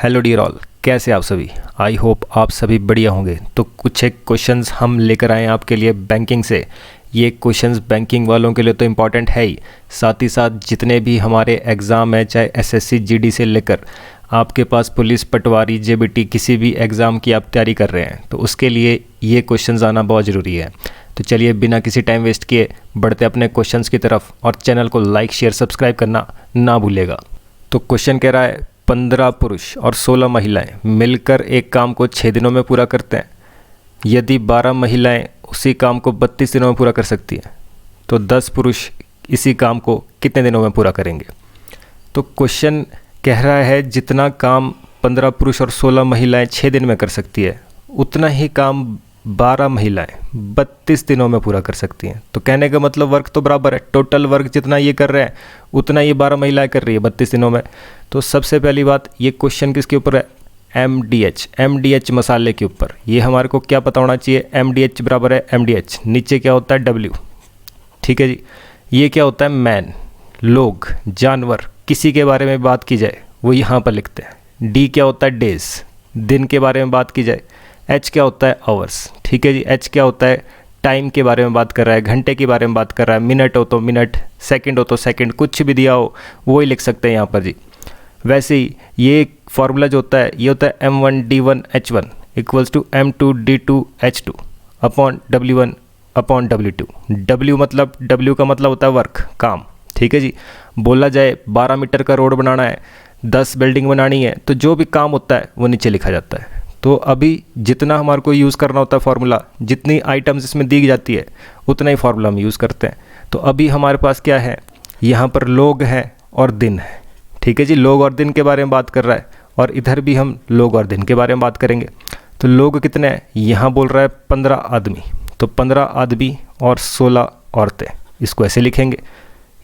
Hello dear all, कैसे आप सभी। आई होप आप सभी बढ़िया होंगे। तो कुछ एक क्वेश्चंस हम लेकर आए हैं आपके लिए बैंकिंग से। ये क्वेश्चंस बैंकिंग वालों के लिए तो इम्पॉर्टेंट है ही, साथ ही साथ जितने भी हमारे एग्ज़ाम है, चाहे एसएससी जीडी से लेकर आपके पास पुलिस, पटवारी, जेबीटी, किसी भी एग्ज़ाम की आप तैयारी कर रहे हैं तो उसके लिए ये क्वेश्चंस आना बहुत ज़रूरी है। तो चलिए बिना किसी टाइम वेस्ट किए बढ़ते अपने क्वेश्चंस की तरफ, और चैनल को लाइक, शेयर, सब्सक्राइब करना ना भूलेगा। तो क्वेश्चन कह रहा है 15 पुरुष और 16 महिलाएं मिलकर एक काम को 6 दिनों में पूरा करते हैं। यदि 12 महिलाएं उसी काम को 32 दिनों में पूरा कर सकती हैं तो 10 पुरुष इसी काम को कितने दिनों में पूरा करेंगे। तो क्वेश्चन कह रहा है जितना काम 15 पुरुष और 16 महिलाएं 6 दिन में कर सकती है, उतना ही काम 12 महिलाएं 32 दिनों में पूरा कर सकती हैं। तो कहने का मतलब वर्क तो बराबर है, टोटल वर्क जितना ये कर रहे हैं उतना ये 12 महिलाएं कर रही है 32 दिनों में। तो सबसे पहली बात, ये क्वेश्चन किसके ऊपर है? एमडीएच मसाले के ऊपर। ये हमारे को क्या पता होना चाहिए? एमडीएच बराबर है एमडीएच, नीचे क्या होता है? डब्ल्यू। ठीक है जी। ये क्या होता है? मैन, लोग, जानवर, किसी के बारे में बात की जाए वो यहाँ पर लिखते हैं। डी क्या होता है? डेज, दिन के बारे में बात की जाए। एच क्या होता है? आवर्स। ठीक है जी। एच क्या होता है? टाइम के बारे में बात कर रहा है, घंटे के बारे में बात कर रहा है। मिनट हो तो मिनट, सेकंड हो तो सेकंड, कुछ भी दिया हो वो ही लिख सकते हैं यहाँ पर जी। वैसे ही ये फार्मूला जो होता है ये होता है M1D1H1 equals to M2D2H2 upon W1 upon W2। W मतलब, W का मतलब होता है वर्क, काम। ठीक है जी। बोला जाए 12 मीटर का रोड बनाना है, 10 बिल्डिंग बनानी है, तो जो भी काम होता है वो नीचे लिखा जाता है। तो अभी जितना हमारे को यूज़ करना होता है फार्मूला, जितनी आइटम्स इसमें दी जाती है उतना ही फार्मूला हम यूज़ करते हैं। तो अभी हमारे पास क्या है? यहाँ पर लोग हैं और दिन है। ठीक है जी। लोग और दिन के बारे में बात कर रहा है, और इधर भी हम लोग और दिन के बारे में बात करेंगे। तो लोग कितने हैं? यहाँ बोल रहा है 15 आदमी, तो 15 आदमी और 16 औरतें, इसको ऐसे लिखेंगे।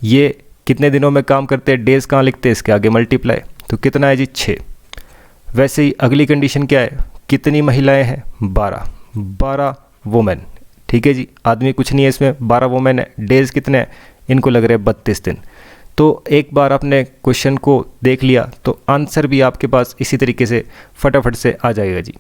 ये कितने दिनों में काम करते हैं? डेज कहाँ लिखते हैं? इसके आगे मल्टीप्लाई। तो कितना है जी? 6। वैसे ही अगली कंडीशन क्या है? कितनी महिलाएं हैं? 12 वुमेन। ठीक है जी। आदमी कुछ नहीं है इसमें, 12 वुमेन है। डेज कितने हैं? इनको लग रहे हैं 32 दिन। तो एक बार आपने क्वेश्चन को देख लिया तो आंसर भी आपके पास इसी तरीके से फटाफट से आ जाएगा जी।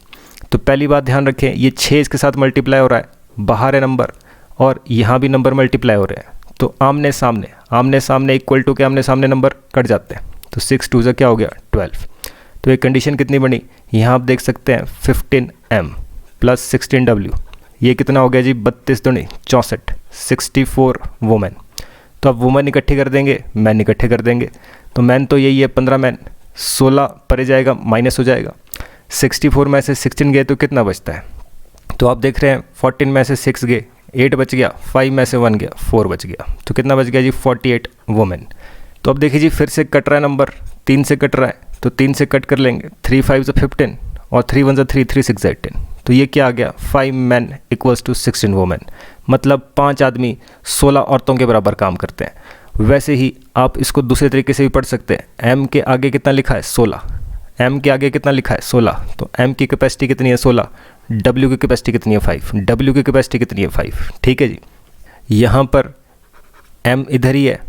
तो पहली बात ध्यान रखें, ये 6 इसके साथ मल्टीप्लाई हो रहा है, बाहर है नंबर, और यहाँ भी नंबर मल्टीप्लाई हो रहे हैं। तो आमने सामने इक्वल टू के आमने सामने नंबर कट जाते हैं। तो 6 2 क्या हो गया? 12। तो एक कंडीशन कितनी बनी? यहाँ आप देख सकते हैं 15M प्लस 16W, ये कितना हो गया जी? 32 दूनी 64, 64 वुमेन। तो अब वुमेन इकट्ठे कर देंगे, मैन इकट्ठे कर देंगे। तो मैन तो यही है 15 मैन, 16 परे जाएगा, माइनस हो जाएगा। 64 में से 16 गए तो कितना बचता है? तो आप देख रहे हैं 14 में से 6 गए, 8 बच गया, 5 में से 1 गया, 4 बच गया। तो कितना बच गया जी? 48 वुमेन। तो अब देखिए जी, फिर से कट रहा है नंबर, 3 से कट रहा है, तो 3 से कट कर लेंगे। 3 5 15 और 3 1 3, 3 6 18। तो ये क्या आ गया? 5 मैन इक्वल्स टू 16 वुमेन। मतलब 5 आदमी 16 औरतों के बराबर काम करते हैं। वैसे ही आप इसको दूसरे तरीके से भी पढ़ सकते हैं। M के आगे कितना लिखा है? 16। M के आगे कितना लिखा है? 16। तो M की कैपेसिटी कितनी है? 16। W की कैपेसिटी कितनी है? 5। W की कैपेसिटी कितनी है? 5। ठीक है जी। यहाँ पर M इधर ही है,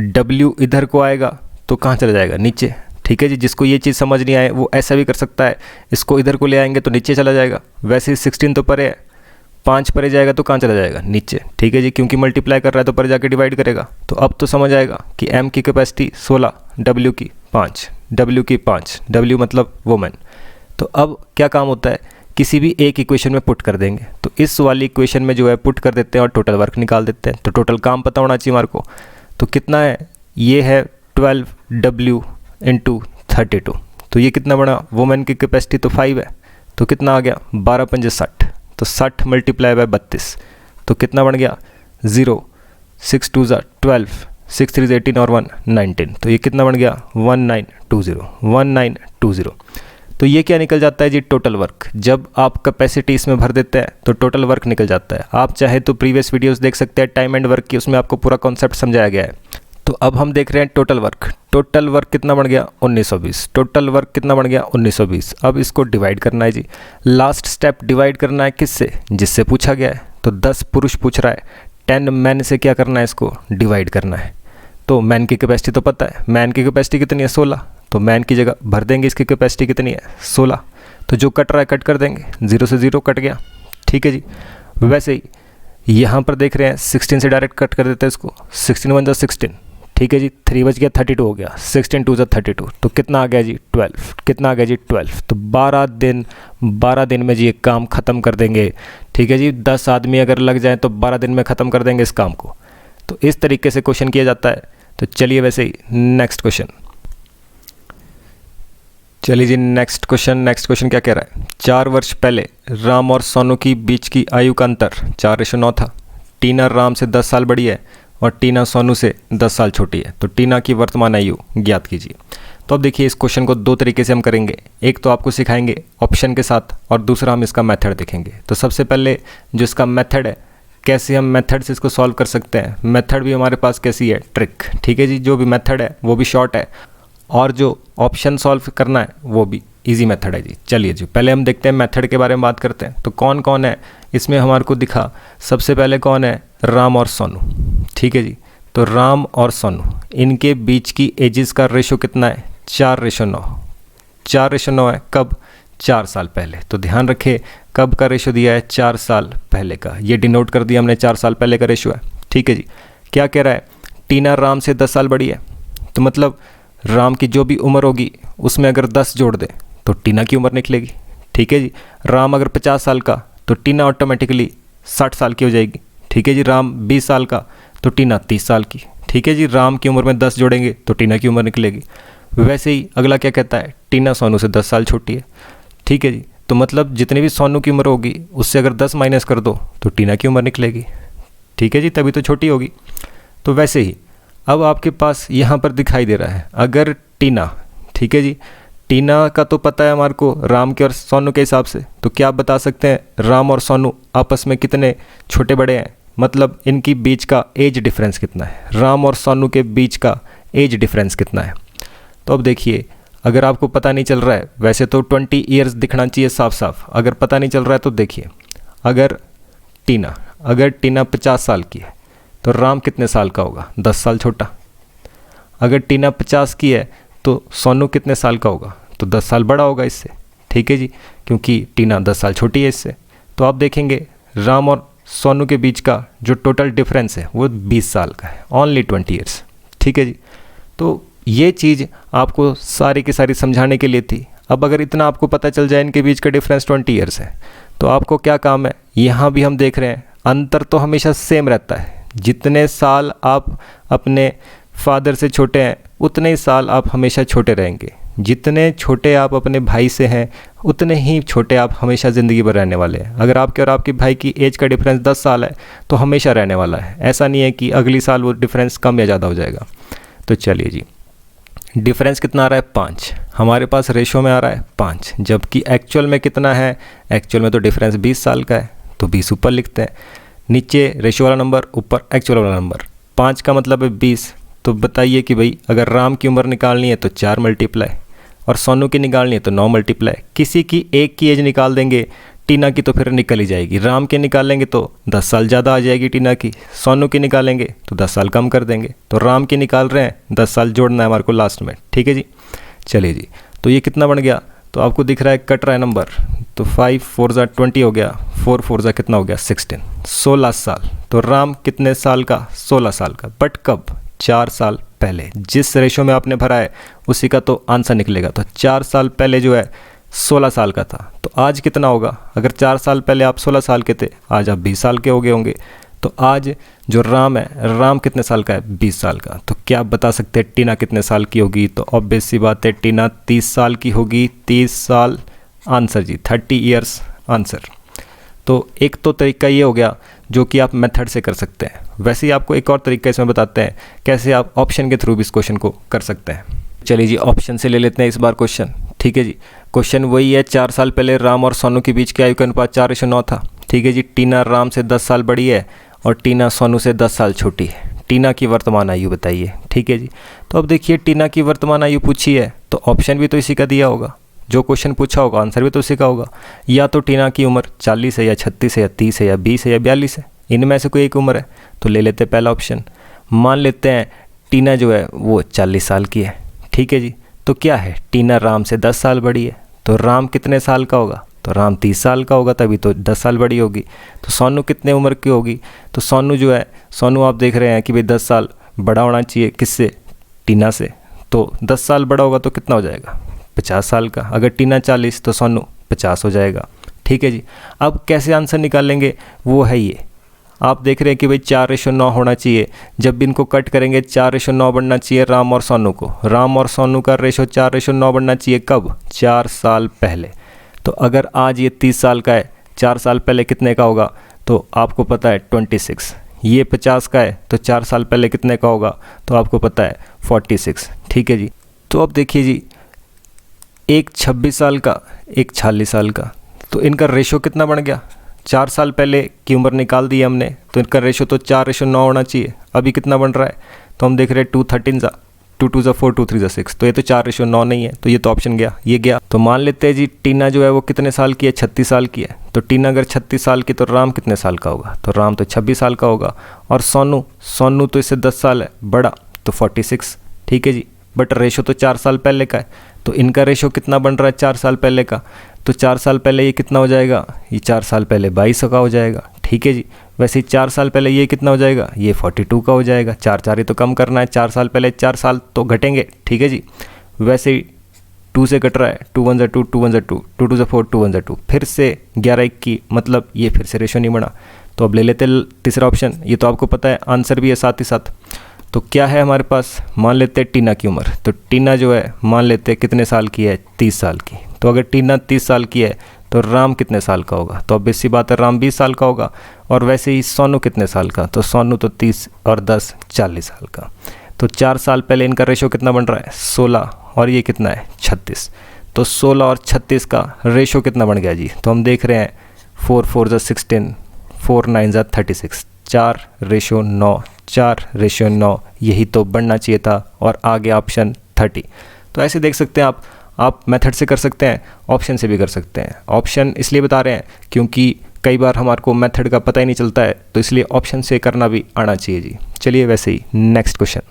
W इधर को आएगा तो कहाँ चला जाएगा? नीचे। ठीक है जी। जिसको ये चीज़ समझ नहीं आए वो ऐसा भी कर सकता है, इसको इधर को ले आएंगे तो नीचे चला जाएगा। वैसे 16 तो परे है, 5 परे जाएगा तो कहाँ चला जाएगा? नीचे। ठीक है जी। क्योंकि मल्टीप्लाई कर रहा है तो परे जाके डिवाइड करेगा। तो अब तो समझ आएगा कि M की कैपेसिटी 16, W की 5, W की 5, W मतलब वुमेन। तो अब क्या काम होता है? किसी भी एक इक्वेशन में पुट कर देंगे। तो इस वाली इक्वेशन में जो है पुट कर देते हैं और टोटल वर्क निकाल देते हैं। तो टोटल काम पता होना चाहिए हमारे को। तो कितना है? ये है 12W इंटू 32। तो ये कितना बना? वुमेन की कैपेसिटी तो 5 है, तो कितना आ गया? 12 5 60। तो 60 मल्टीप्लाई बाय 32, तो कितना बन गया? 0, 6 2 12, 6 3 18 और 1 19। तो ये कितना बन गया? 1920, 1920। तो ये क्या निकल जाता है जी? Total work. जब आप कैपेसिटी इसमें भर देते हैं तो टोटल वर्क निकल जाता है। आप चाहे तो प्रीवियस वीडियोस देख सकते हैं टाइम एंड वर्क की, उसमें आपको पूरा कॉन्सेप्ट समझाया गया है। तो अब हम देख रहे हैं टोटल वर्क। टोटल वर्क कितना बन गया? 1920। टोटल वर्क कितना बन गया? 1920। अब इसको डिवाइड करना है जी। लास्ट स्टेप डिवाइड करना है किससे? जिससे पूछा गया है। तो 10 पुरुष पूछ रहा है, 10 मैन से क्या करना है? इसको डिवाइड करना है। तो मैन की कैपेसिटी तो पता है, मैन की कैपेसिटी कितनी है 16, तो मैन की जगह भर देंगे इसकी कैपेसिटी कितनी है 16, तो जो कट रहा है कट कर देंगे, 0 से 0 कट गया, ठीक है जी। वैसे ही यहाँ पर देख रहे हैं 16 से डायरेक्ट कट कर देते हैं इसको, 16 1 16, ठीक है जी, 3 बच गया 32 हो गया, 16 2 32, तो कितना आ गया जी 12, कितना आ गया जी 12, तो 12 दिन में जी ये काम ख़त्म कर देंगे, ठीक है जी। 10 आदमी अगर लग जाए तो 12 दिन में ख़त्म कर देंगे इस काम को। तो इस तरीके से क्वेश्चन किया जाता है। तो चलिए वैसे ही नेक्स्ट क्वेश्चन, चलिए जी नेक्स्ट क्वेश्चन क्या कह रहा है। 4 वर्ष पहले राम और सोनू की बीच की आयु का अंतर 4:9 था। टीना राम से 10 साल बड़ी है और टीना सोनू से 10 साल छोटी है, तो टीना की वर्तमान आयु ज्ञात कीजिए। तो अब देखिए इस क्वेश्चन को 2 तरीके से हम करेंगे, एक तो आपको सिखाएंगे ऑप्शन के साथ और दूसरा हम इसका मेथड देखेंगे। तो सबसे पहले जो इसका मेथड है, कैसे हम मेथड से इसको सॉल्व कर सकते हैं। मेथड भी हमारे पास कैसी है, ट्रिक, ठीक है जी। जो भी मेथड है वो भी शॉर्ट है और जो ऑप्शन सॉल्व करना है वो भी इजी मेथड है जी। चलिए जी पहले हम देखते हैं मेथड के बारे में बात करते हैं। तो कौन कौन है इसमें हमारे को दिखा, सबसे पहले कौन है, राम और सोनू, ठीक है जी। तो राम और सोनू इनके बीच की एजेस का रेशो कितना है 4:9, 4:9 है। कब, 4 साल पहले। तो ध्यान रखें कब का रेशो दिया है, 4 साल पहले का, ये डिनोट कर दिया हमने 4 साल पहले का रेशो है, ठीक है जी। क्या कह रहा है, टीना राम से 10 साल बड़ी है, तो मतलब राम की जो भी उम्र होगी उसमें अगर 10 जोड़ दे तो टीना की उम्र निकलेगी, ठीक है जी। राम अगर 50 साल का तो टीना ऑटोमेटिकली 60 साल की हो जाएगी, ठीक है जी। राम 20 साल का तो टीना 30 साल की, ठीक है जी। राम की उम्र में 10 जोड़ेंगे तो टीना की उम्र निकलेगी। वैसे ही अगला क्या कहता है, टीना सोनू से 10 साल छोटी है, ठीक है जी। तो मतलब जितनी भी सोनू की उम्र होगी उससे अगर 10 माइनस कर दो तो टीना की उम्र निकलेगी, ठीक है जी, तभी तो छोटी होगी। तो वैसे ही अब आपके पास यहाँ पर दिखाई दे रहा है अगर टीना, ठीक है जी, टीना का तो पता है हमारे को राम के और सोनू के हिसाब से, तो क्या आप बता सकते हैं राम और सोनू आपस में कितने छोटे बड़े हैं, मतलब इनकी बीच का एज डिफरेंस कितना है, राम और सोनू के बीच का एज डिफरेंस कितना है। तो अब देखिए अगर आपको पता नहीं चल रहा है, वैसे तो 20 ईयर्स दिखना चाहिए साफ साफ, अगर पता नहीं चल रहा है तो देखिए अगर टीना 50 साल की है तो राम कितने साल का होगा, 10 साल छोटा। अगर टीना 50 की है तो सोनू कितने साल का होगा, तो 10 साल बड़ा होगा इससे, ठीक है जी, क्योंकि टीना 10 साल छोटी है इससे। तो आप देखेंगे राम और सोनू के बीच का जो टोटल डिफरेंस है वो 20 साल का है, ओनली 20 ईयर्स, ठीक है जी। तो ये चीज़ आपको सारी की सारी समझाने के लिए थी। अब अगर इतना आपको पता चल जाए इनके बीच का डिफरेंस 20 ईयर्स है, तो आपको क्या काम है, यहाँ भी हम देख रहे हैं अंतर तो हमेशा सेम रहता है। जितने साल आप अपने फादर से छोटे हैं उतने ही साल आप हमेशा छोटे रहेंगे, जितने छोटे आप अपने भाई से हैं उतने ही छोटे आप हमेशा ज़िंदगी भर रहने वाले हैं। अगर आपके और आपके भाई की एज का डिफरेंस 10 साल है तो हमेशा रहने वाला है, ऐसा नहीं है कि अगली साल वो डिफरेंस कम या ज़्यादा हो जाएगा। तो चलिए जी डिफरेंस कितना आ रहा है 5, हमारे पास रेशो में आ रहा है 5, जबकि एक्चुअल में कितना है, एक्चुअल में तो डिफरेंस 20 साल का है, तो 20 ऊपर लिखते हैं, नीचे रेशो वाला नंबर ऊपर एक्चुअल वाला नंबर, 5 का मतलब है 20। तो बताइए कि भाई अगर राम की उम्र निकालनी है तो 4 मल्टीप्लाई और सोनू की निकालनी है तो 9 मल्टीप्लाई। किसी की एक की एज निकाल देंगे, टीना की तो फिर निकल ही जाएगी, राम के निकालेंगे तो 10 साल ज़्यादा आ जाएगी टीना की, सोनू की निकालेंगे तो 10 साल कम कर देंगे। तो राम की निकाल रहे हैं, 10 साल जोड़ना है हमारे को लास्ट में, ठीक है जी। चलिए जी तो ये कितना बन गया, तो आपको दिख रहा है कट रहा है नंबर, तो 5 4 ज़ा 20 हो गया, 4 4 ज़ा कितना हो गया 16, 16 साल। तो राम कितने साल का, 16 साल का, बट कब, 4 साल पहले। जिस रेशो में आपने भरा है उसी का तो आंसर निकलेगा। तो 4 साल पहले जो है 16 साल का था, तो आज कितना होगा, अगर 4 साल पहले आप 16 साल के थे, आज आप 20 साल के हो गए होंगे। तो आज जो राम है, राम कितने साल का है, 20 साल का। तो क्या आप बता सकते हैं टीना कितने साल की होगी, तो ऑब्वियस सी बात है टीना 30 साल की होगी, 30 साल आंसर जी, 30 ईयर्स आंसर। तो एक तो तरीका ये हो गया जो कि आप मेथड से कर सकते हैं। वैसे ही आपको एक और तरीका इसमें बताते हैं कैसे आप ऑप्शन के थ्रू भी इस क्वेश्चन को कर सकते हैं। चलिए जी ऑप्शन से ले लेते हैं इस बार क्वेश्चन, ठीक है जी। क्वेश्चन वही है, 4 साल पहले राम और सोनू के बीच की आयु का अनुपात 4:9 था, ठीक है जी। टीना राम से 10 साल बड़ी है और टीना सोनू से 10 साल छोटी है। टीना की वर्तमान आयु बताइए, ठीक है जी। तो अब देखिए टीना की वर्तमान आयु पूछी है तो ऑप्शन भी तो इसी का दिया होगा, जो क्वेश्चन पूछा होगा आंसर भी तो उसी का होगा। या तो टीना की उम्र 40 है या 36 है या 30 है या 20 है या 42 है, इनमें से कोई एक उम्र है। तो ले लेते हैं पहला ऑप्शन, मान लेते हैं टीना जो है वो 40 साल की है, ठीक है जी। तो क्या है, टीना राम से 10 साल बड़ी है, तो राम कितने साल का होगा, तो राम 30 साल का होगा, तभी तो 10 साल बड़ी होगी। तो सोनू कितने उम्र की होगी, तो सोनू जो है, सोनू आप देख रहे हैं कि भाई 10 साल बड़ा होना चाहिए किससे, टीना से। तो 10 साल बड़ा होगा तो कितना हो जाएगा, 50 साल का। अगर टीना 40 तो सोनू 50 हो जाएगा, ठीक है जी। अब कैसे आंसर निकालेंगे वो है ये, आप देख रहे हैं कि भाई 4:9 होना चाहिए। जब भी इनको कट करेंगे 4:9 बनना चाहिए राम और सोनू को। राम और सोनू का रेशो 4:9 बनना चाहिए कब, 4 साल पहले। तो अगर आज ये 30 साल का है, 4 साल पहले कितने का होगा, तो आपको पता है 26। ये 50 का है तो 4 साल पहले कितने का होगा, तो आपको पता है 46, ठीक है जी। तो अब देखिए जी, एक 26 साल का, एक 46 साल का, तो इनका रेशो कितना बन गया, 4 साल पहले की उम्र निकाल दी हमने, तो इनका रेशो तो 4:9 होना चाहिए। अभी कितना बन रहा है, तो हम देख रहे हैं 2 13 जा, 2 2 जा 4, 2 3 जा 6, तो ये तो 4:9 नहीं है, तो ये तो ऑप्शन गया, ये गया। तो मान लेते हैं जी टीना जो है वो कितने साल की है, 36 साल की है। तो टीना अगर 36 साल की, तो राम कितने साल का होगा, तो राम तो 26 साल का होगा। और सोनू, सोनू तो इससे 10 साल है बड़ा, तो 46, ठीक है जी। बट रेशो तो 4 साल पहले का है, तो इनका रेशो कितना बन रहा है 4 साल पहले का, तो 4 साल पहले ये कितना हो जाएगा, ये 4 साल पहले 22 का हो जाएगा, ठीक है जी। वैसे ही 4 साल पहले ये कितना हो जाएगा, ये 42 का हो जाएगा। 4 4 ही तो कम करना है, 4 साल पहले 4 साल तो घटेंगे, ठीक है जी। वैसे ही 2 से कट रहा है, 2 1 जा 2, 2 1 जा 2, 2 2 जा 4, 2 1 जा 2, फिर से 11 1 की, मतलब ये फिर से रेशो नहीं बना। तो अब ले लेते तीसरा ऑप्शन, ये तो आपको पता है आंसर भी है साथ ही साथ। तो क्या है हमारे पास, मान लेते हैं टीना की उम्र। तो टीना जो है मान लेते हैं कितने साल की है, 30 साल की। तो अगर टीना 30 साल की है तो राम कितने साल का होगा, तो अब सी बात है राम 20 साल का होगा। और वैसे ही सोनू कितने साल का, तो सोनू तो 30 और 10 40 साल का। तो 4 साल पहले इनका रेशो कितना बन रहा है, 16, और ये कितना है 36। तो 16 और 36 का रेशो कितना बन गया जी, तो हम देख रहे हैं 4 4 जा 16, 4 9 जा 36, 4:9, 4:9, यही तो बनना चाहिए था। और आगे ऑप्शन 30। तो ऐसे देख सकते हैं आप मेथड से कर सकते हैं, ऑप्शन से भी कर सकते हैं। ऑप्शन इसलिए बता रहे हैं क्योंकि कई बार हमारे को मेथड का पता ही नहीं चलता है, तो इसलिए ऑप्शन से करना भी आना चाहिए जी। चलिए वैसे ही नेक्स्ट क्वेश्चन,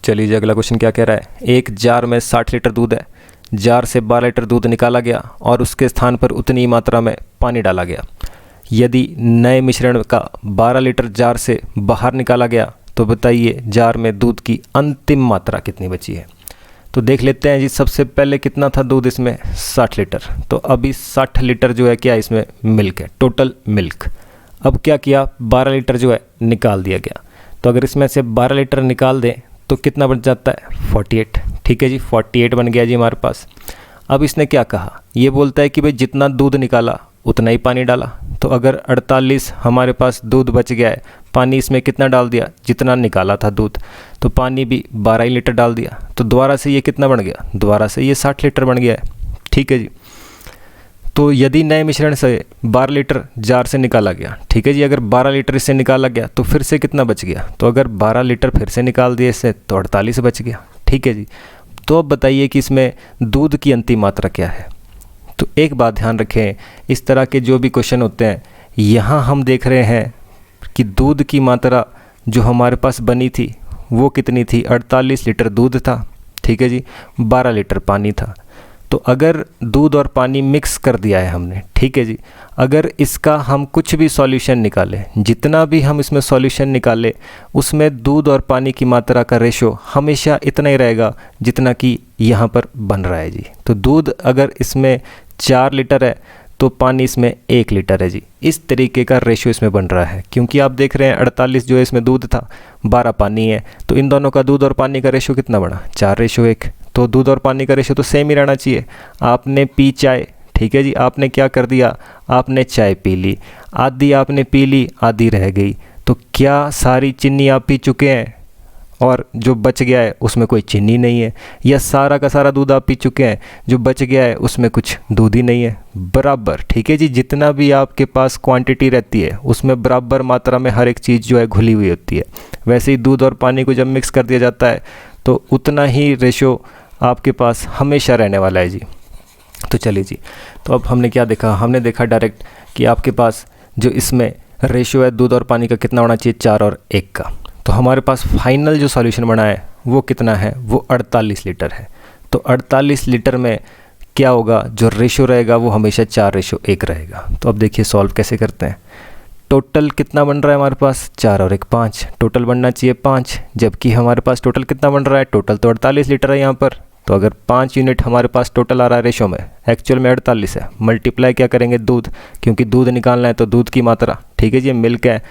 चलिए जी अगला क्वेश्चन क्या कह रहा है। एक जार में 60 लीटर दूध है, जार से 12 लीटर दूध निकाला गया और उसके स्थान पर उतनी मात्रा में पानी डाला गया। यदि नए मिश्रण का 12 लीटर जार से बाहर निकाला गया तो बताइए जार में दूध की अंतिम मात्रा कितनी बची है। तो देख लेते हैं जी, सबसे पहले कितना था दूध इसमें, 60 लीटर। तो अभी 60 लीटर जो है क्या इसमें मिल्क है, टोटल मिल्क। अब क्या किया, 12 लीटर जो है निकाल दिया गया। तो अगर इसमें से 12 लीटर निकाल दें तो कितना बच जाता है, 48, ठीक है जी। 48 बन गया जी हमारे पास। अब इसने क्या कहा, ये बोलता है कि भाई जितना दूध निकाला उतना ही पानी डाला। तो अगर 48 हमारे पास दूध बच गया है, पानी इसमें कितना डाल दिया, जितना निकाला था दूध, तो पानी भी 12 ही लीटर डाल दिया। तो दोबारा से ये कितना बन गया, दोबारा से ये 60 लीटर बन गया है, ठीक है जी। तो यदि नए मिश्रण से 12 लीटर जार से निकाला गया, ठीक है जी, अगर 12 लीटर इससे निकाला गया तो फिर से कितना बच गया, तो अगर 12 लीटर फिर से निकाल दिए इससे तो 48 बच गया, ठीक है जी। तो अब बताइए कि इसमें दूध की अंतिम मात्रा क्या है। तो एक बात ध्यान रखें, इस तरह के जो भी क्वेश्चन होते हैं, यहाँ हम देख रहे हैं कि दूध की मात्रा जो हमारे पास बनी थी वो कितनी थी, 48 लीटर दूध था, ठीक है जी, 12 लीटर पानी था। तो अगर दूध और पानी मिक्स कर दिया है हमने, ठीक है जी, अगर इसका हम कुछ भी सॉल्यूशन निकालें, जितना भी हम इसमें सॉल्यूशन निकालें, उसमें दूध और पानी की मात्रा का रेशो हमेशा इतना ही रहेगा जितना कि यहाँ पर बन रहा है जी। तो दूध अगर इसमें 4 लीटर है तो पानी इसमें 1 लीटर है जी। इस तरीके का रेशो इसमें बन रहा है, क्योंकि आप देख रहे हैं 48 जो है इसमें दूध था, 12 पानी है, तो इन दोनों का दूध और पानी का रेशो कितना बना, 4:1। तो दूध और पानी का रेशो तो सेम ही रहना चाहिए। आपने पी चाय, ठीक है जी, आपने क्या कर दिया, आपने चाय पी ली, आधी आपने पी ली, आधी रह गई, तो क्या सारी चीनी आप पी चुके हैं और जो बच गया है उसमें कोई चीनी नहीं है, या सारा का सारा दूध आप पी चुके हैं, जो बच गया है उसमें कुछ दूध ही नहीं है, बराबर, ठीक है जी। जितना भी आपके पास क्वांटिटी रहती है उसमें बराबर मात्रा में हर एक चीज़ जो है घुली हुई होती है। वैसे ही दूध और पानी को जब मिक्स कर दिया जाता है तो उतना ही रेशो आपके पास हमेशा रहने वाला है जी। तो चलिए जी, तो अब हमने क्या देखा, हमने देखा डायरेक्ट कि आपके पास जो इसमें रेशो है दूध और पानी का कितना होना चाहिए, 4 और 1 का। तो हमारे पास फाइनल जो सॉल्यूशन बना है वो कितना है, वो 48 लीटर है। तो 48 लीटर में क्या होगा, जो रेशो रहेगा वो हमेशा 4:1 रहेगा। तो अब देखिए सॉल्व कैसे करते हैं। टोटल कितना बन रहा है हमारे पास, 4 और 1 5, टोटल बनना चाहिए 5, जबकि हमारे पास टोटल कितना बन रहा है, टोटल तो 48 लीटर है यहाँ पर। तो अगर 5 यूनिट हमारे पास टोटल आ रहा है रेशो में, एक्चुअल में 48 है, मल्टीप्लाई क्या करेंगे दूध, क्योंकि दूध निकालना है तो दूध की मात्रा, ठीक है जी। मिल्क है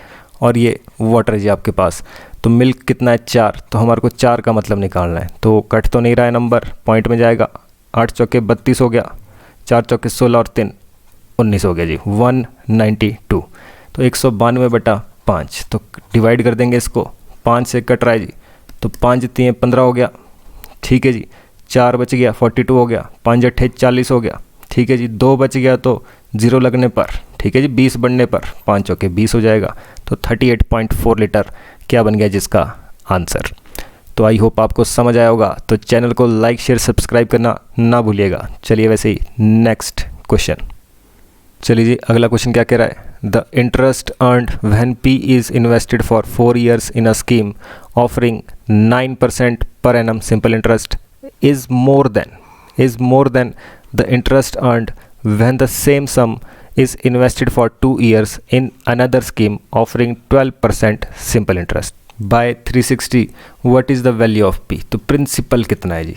और ये वाटर है जी आपके पास, तो मिल्क कितना है 4, तो हमारे को 4 का मतलब निकालना है। तो कट तो नहीं रहा है नंबर, पॉइंट में जाएगा। 8 चौके 32 हो गया, 4 चौके 16 और 3 19 हो गया जी, 192। तो 192/5, तो डिवाइड कर देंगे इसको, 5 से कट रहा है जी, तो 5 3 15 हो गया, ठीक है जी। 4 बच गया 42 हो गया, 5 8 40 हो गया, ठीक है जी। 2 बच गया तो 0 लगने पर, ठीक है जी, 20 बनने पर 5 चौके 20 हो जाएगा। तो 38.4 लीटर क्या बन गया जिसका आंसर। तो आई होप आपको समझ आया होगा। तो चैनल को लाइक शेयर सब्सक्राइब करना ना भूलिएगा। चलिए वैसे ही नेक्स्ट क्वेश्चन। चलिए जी अगला क्वेश्चन क्या कह रहा है, the interest earned when P is invested for 4 years in a scheme offering 9% per annum simple interest is more than the interest earned when the same sum is invested for 2 years in another scheme offering 12% simple interest by 360, what is the value of P। तो principal कितना है जी।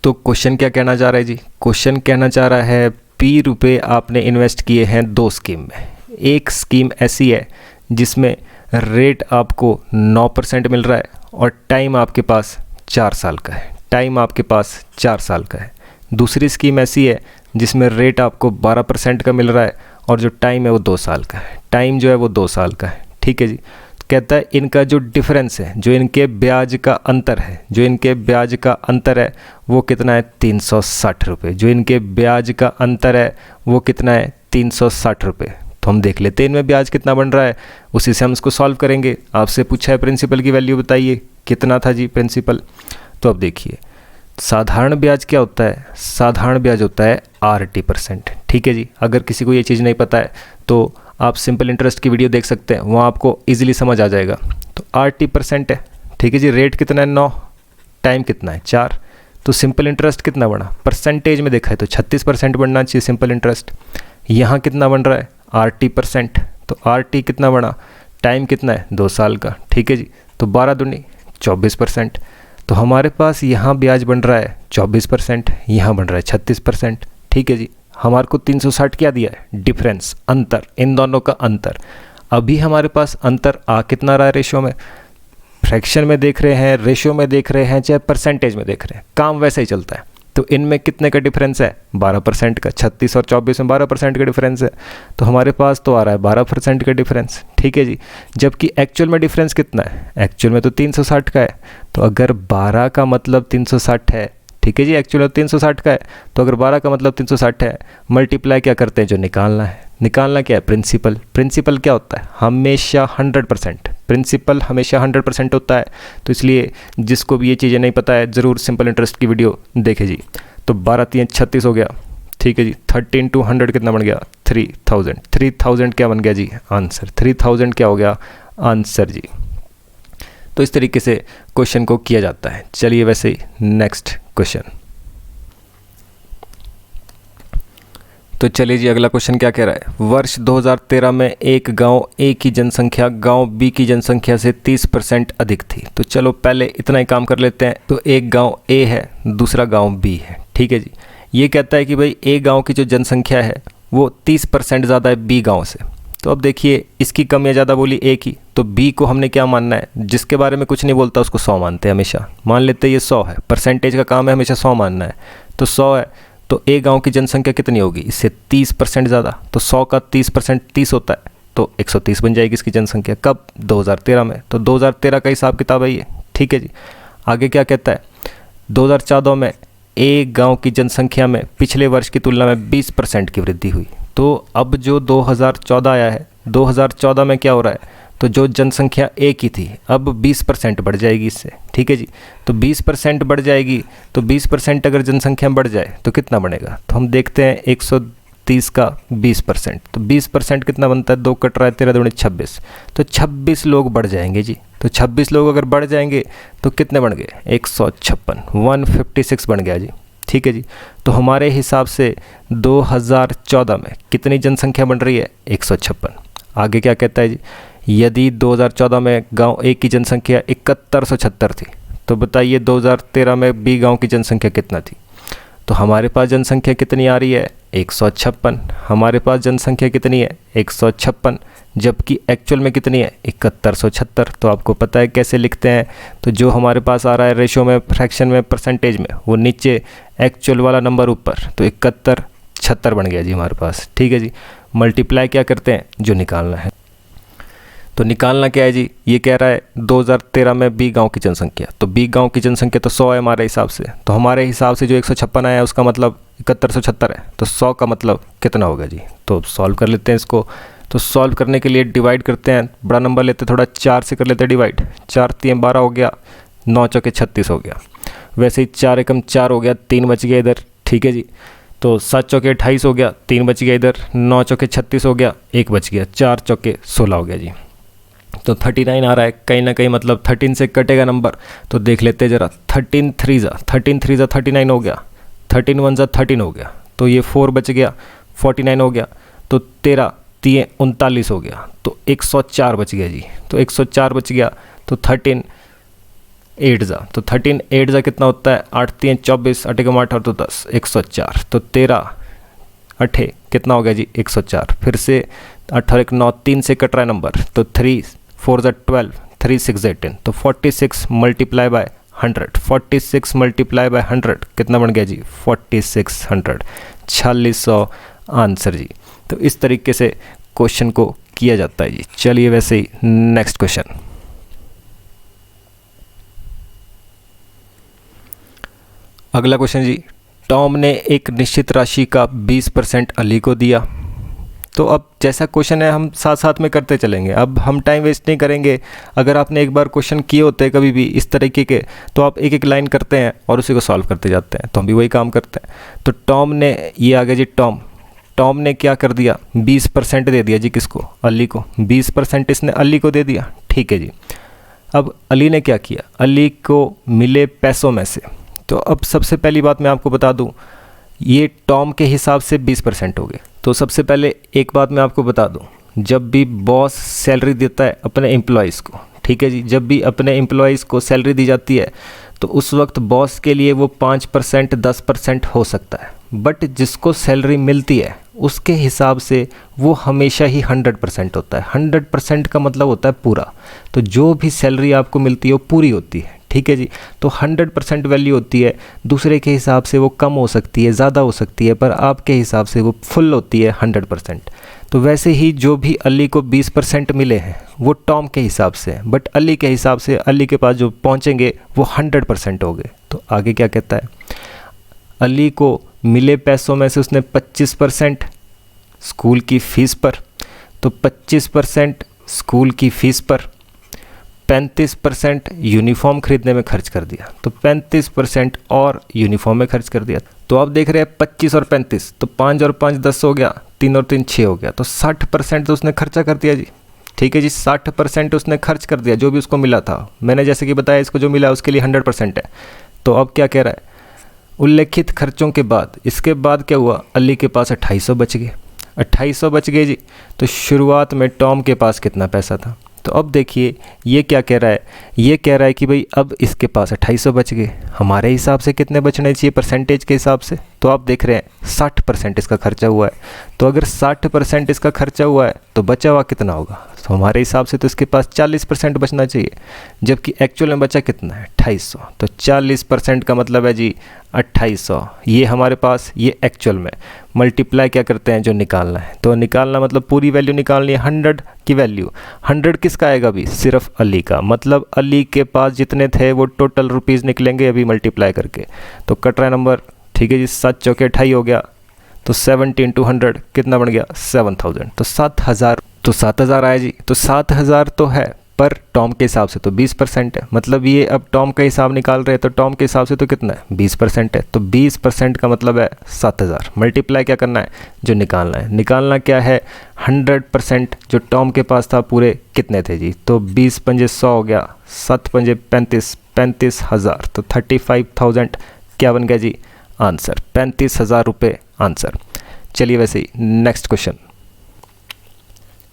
तो question क्या कहना चाह रहा है जी, question कहना चाह रहा है P रुपए आपने इन्वेस्ट किए हैं 2 स्कीम में। एक स्कीम ऐसी है जिसमें रेट आपको 9% मिल रहा है और टाइम आपके पास 4 साल का है, टाइम आपके पास 4 साल का है। दूसरी स्कीम ऐसी है जिसमें रेट आपको 12% का मिल रहा है और जो टाइम है वो 2 साल का है, टाइम जो है वो 2 साल का है, ठीक है जी। कहता है इनका जो डिफरेंस है, जो इनके ब्याज का अंतर है, जो इनके ब्याज का अंतर है वो कितना है, 360 रुपये। जो इनके ब्याज का अंतर है वो कितना है, 360 रुपये। तो हम देख लेते हैं इनमें ब्याज कितना बन रहा है, उसी से हम इसको सॉल्व करेंगे। आपसे पूछा है प्रिंसिपल की वैल्यू बताइए, कितना था जी प्रिंसिपल। तो अब देखिए साधारण ब्याज क्या होता है, साधारण ब्याज होता है RT%, ठीक है जी। अगर किसी को ये चीज़ नहीं पता है तो आप सिंपल इंटरेस्ट की वीडियो देख सकते हैं, वहाँ आपको इजीली समझ आ जाएगा। तो RT% है, ठीक है जी। रेट कितना है 9, टाइम कितना है 4, तो सिंपल इंटरेस्ट कितना बढ़ा, परसेंटेज में देखा है तो 36% बढ़ना चाहिए सिंपल इंटरेस्ट। यहाँ कितना बन रहा है RT%, तो RT कितना बढ़ा, टाइम कितना है 2 साल का, ठीक है जी। तो 12 दूनी 24%। तो हमारे पास यहाँ ब्याज बन रहा है 24%, यहाँ बन रहा है 36%, ठीक है जी। हमारे को 360 क्या दिया है, डिफरेंस, अंतर, इन दोनों का अंतर। अभी हमारे पास अंतर आ कितना रहा है रेशो में, फ्रैक्शन में देख रहे हैं, रेशो में देख रहे हैं, चाहे परसेंटेज में देख रहे हैं, काम वैसा ही चलता है। तो इनमें कितने का डिफरेंस है, 12% का। 36 और 24 में 12% का डिफरेंस है, तो हमारे पास तो आ रहा है 12% का डिफरेंस, ठीक है जी। जबकि एक्चुअल में डिफरेंस कितना है, एक्चुअल में तो 360 का है। तो अगर 12 का मतलब 360 है, ठीक है जी, एक्चुअल में 360 का है, तो अगर 12 का मतलब 360 है, मल्टीप्लाई क्या करते हैं, जो निकालना है, निकालना क्या है, प्रिंसिपल। प्रिंसिपल क्या होता है, हमेशा 100%, प्रिंसिपल हमेशा 100% होता है। तो इसलिए जिसको भी ये चीज़ें नहीं पता है ज़रूर सिंपल इंटरेस्ट की वीडियो देखे जी। तो 12 3 36 हो गया, ठीक है जी। 13 × 100 कितना बन गया, 3000। 3000 क्या बन गया जी आंसर, 3000 क्या हो गया आंसर जी। तो इस तरीके से क्वेश्चन को किया जाता है। चलिए वैसे ही नेक्स्ट क्वेश्चन। तो चलिए जी अगला क्वेश्चन क्या कह रहा है, वर्ष 2013 में एक गांव ए की जनसंख्या गांव बी की जनसंख्या से 30% अधिक थी। तो चलो पहले इतना ही काम कर लेते हैं। तो एक गांव ए है, दूसरा गांव बी है, ठीक है जी। ये कहता है कि भाई ए गांव की जो जनसंख्या है वो 30% ज़्यादा है बी गांव से। तो अब देखिए इसकी कम या ज़्यादा बोली ए की, तो बी को हमने क्या मानना है, जिसके बारे में कुछ नहीं बोलता उसको 100 मानते हैं हमेशा। मान लेते हैं ये 100 है, परसेंटेज का काम है हमेशा 100 मानना है। तो 100 है, तो ए गांव की जनसंख्या कितनी होगी, इससे 30% ज़्यादा। तो 100 का 30% 30 होता है, तो 130 बन जाएगी इसकी जनसंख्या। कब, 2013 में। तो 2013 का हिसाब किताब है ये, ठीक है जी। आगे क्या कहता है, 2014 में ए गांव की जनसंख्या में पिछले वर्ष की तुलना में 20% की वृद्धि हुई। तो अब जो 2014 आया है, 2014 में क्या हो रहा है, तो जो जनसंख्या ए की थी अब 20% बढ़ जाएगी इससे, ठीक है जी। तो 20% बढ़ जाएगी, तो 20% अगर जनसंख्या बढ़ जाए तो कितना बढ़ेगा, तो हम देखते हैं 30 का 20%, तो 20% कितना बनता है, 2 कट रहा है 13 दूनी 26, तो 26 लोग बढ़ जाएंगे जी। तो 26 लोग अगर बढ़ जाएंगे तो कितने बन गए, 156, 156 बन गया जी। ठीक है जी। तो हमारे हिसाब से 2014 में कितनी जनसंख्या बन रही है, 156। आगे क्या कहता है जी, यदि 2014 में गांव ए की जनसंख्या 7176 थी, तो बताइए 2013 में बी गांव की जनसंख्या कितना थी। तो हमारे पास जनसंख्या कितनी आ रही है, 156। हमारे पास जनसंख्या कितनी है, 156, जबकि एक्चुअल में कितनी है, 7176। तो आपको पता है कैसे लिखते हैं, तो जो हमारे पास आ रहा है रेशो में, फ्रैक्शन में, परसेंटेज में, वो नीचे एक्चुअल वाला नंबर ऊपर, तो 7176 बन गया जी हमारे पास। ठीक है जी। मल्टीप्लाई क्या करते हैं, जो निकालना है। तो निकालना क्या है जी, ये कह रहा है 2013 में बी गांव की जनसंख्या, तो बी गांव की जनसंख्या तो 100 है हमारे हिसाब से, तो हमारे हिसाब से जो 156 आया है उसका मतलब 7176 है, तो 100 का मतलब कितना होगा जी। तो सॉल्व कर लेते हैं इसको। तो सॉल्व करने के लिए डिवाइड करते हैं, बड़ा नंबर लेते हैं, थोड़ा 4 से कर लेते हैं डिवाइड, 4 3 12 हो गया, 9 चौके 36 हो गया। वैसे ही 4 एकम 4 हो गया, 3 बच गया इधर। ठीक है जी। तो 7 चौके 28 हो गया, 3 बच गया इधर, 9 चौके 36 हो गया, 1 बच गया, 4 चौके 16 हो गया जी। तो 39 आ रहा है, कहीं ना कहीं मतलब 13 से कटेगा नंबर, तो देख लेते हैं ज़रा। 13 3 जा 39 हो गया, 13 1 जा 13 हो गया, तो ये 4 बच गया, 49 हो गया, तो 13 3 39 हो गया, तो 104 बच गया जी। तो 104 बच गया, तो 13 8 जा, तो 13 8 जा कितना होता है, 8 3 24, 8 का 8 और तो 10, 104। तो 13 8 कितना हो गया जी, 104। फिर से 8 और 1 9, 3 से कट रहा है नंबर, तो 3 4 जा 12, 3 6 18, तो 46 मल्टीप्लाई बाय 100, 46 मल्टीप्लाई बाय 100 कितना बन गया जी, 4600, 4600 आंसर जी। तो इस तरीके से क्वेश्चन को किया जाता है जी। चलिए वैसे ही नेक्स्ट क्वेश्चन। अगला क्वेश्चन जी, टॉम ने एक निश्चित राशि का 20% अली को दिया। तो अब जैसा क्वेश्चन है हम साथ साथ में करते चलेंगे, अब हम टाइम वेस्ट नहीं करेंगे। अगर आपने एक बार क्वेश्चन किए होते हैं कभी भी इस तरीके के, तो आप एक एक लाइन करते हैं और उसी को सॉल्व करते जाते हैं, तो हम भी वही काम करते हैं। तो टॉम ने, ये आ गया जी टॉम ने क्या कर दिया, 20% दे दिया जी किसको, अली को। 20% इसने अली को दे दिया। ठीक है जी। अब अली ने क्या किया, अली को मिले पैसों में से, तो अब सबसे पहली बात मैं आपको बता दूं, ये टॉम के हिसाब से 20% हो गए। तो सबसे पहले एक बात मैं आपको बता दूं, जब भी बॉस सैलरी देता है अपने एम्प्लॉयज़ को, ठीक है जी, जब भी अपने एम्प्लॉयज़ को सैलरी दी जाती है तो उस वक्त बॉस के लिए वो 5% 10% हो सकता है, बट जिसको सैलरी मिलती है उसके हिसाब से वो हमेशा ही 100% होता है। 100% का मतलब होता है पूरा। तो जो भी सैलरी आपको मिलती है वो पूरी होती है। ठीक है जी। तो 100% वैल्यू होती है, दूसरे के हिसाब से वो कम हो सकती है, ज़्यादा हो सकती है, पर आपके हिसाब से वो फुल होती है 100%। तो वैसे ही जो भी अली को 20% मिले हैं वो टॉम के हिसाब से, बट अली के हिसाब से अली के पास जो पहुंचेंगे वो 100% हो गए। तो आगे क्या कहता है, अली को मिले पैसों में से उसने 25% स्कूल की फ़ीस पर, तो 25% स्कूल की फ़ीस पर, 35% यूनिफॉर्म खरीदने में खर्च कर दिया, तो 35% और यूनिफॉर्म में खर्च कर दिया। तो आप देख रहे हैं 25 और 35, तो 5 और 5 10 हो गया, 3 और 3 6 हो गया, तो 60% तो उसने खर्चा कर दिया जी। ठीक है जी, 60% उसने खर्च कर दिया जो भी उसको मिला था। मैंने जैसे कि बताया इसको जो मिला उसके लिए 100% है। तो अब क्या कह रहा है, उल्लेखित खर्चों के बाद, इसके बाद क्या हुआ, अली के पास 2800 बच गए। 2800 बच गए जी। तो शुरुआत में टॉम के पास कितना पैसा था, तो अब देखिए ये क्या कह रहा है, ये कह रहा है कि भाई अब इसके पास 2800 बच गए। हमारे हिसाब से कितने बचने चाहिए परसेंटेज के हिसाब से, तो आप देख रहे हैं 60% इसका खर्चा हुआ है। तो अगर 60% इसका खर्चा हुआ है तो बचा हुआ कितना होगा, तो हमारे हिसाब से तो इसके पास 40% बचना चाहिए, जबकि एक्चुअल में बचा कितना है 2800। तो 40% का मतलब है जी 2800, ये हमारे पास, ये एक्चुअल में। मल्टीप्लाई क्या करते हैं, जो निकालना है, तो निकालना मतलब पूरी वैल्यू निकालनी है, 100 की वैल्यू। 100 किसका आएगा अभी, सिर्फ अली का, मतलब अली के पास जितने थे वो टोटल रुपीज़ निकलेंगे अभी मल्टीप्लाई करके। तो कट रहा है नंबर, ठीक है जी, 7 चौके 28 हो गया, तो 70 × 100 कितना बन गया 7000। तो 7000, तो 7000 आया जी। तो 7000 तो है, पर टॉम के हिसाब से तो 20% है, मतलब ये अब टॉम का हिसाब निकाल रहे हैं तो टॉम के हिसाब से तो कितना है 20% है, तो 20% का मतलब है 7,000। मल्टीप्लाई क्या करना है, जो निकालना है, निकालना क्या है 100% जो टॉम के पास था पूरे कितने थे जी, तो 20 पंजे 100 हो गया, 7 पंजे 35, 35,000, तो 35,000 क्या बन गया जी आंसर, 35,000 रुपये आंसर। चलिए वैसे ही नेक्स्ट क्वेश्चन।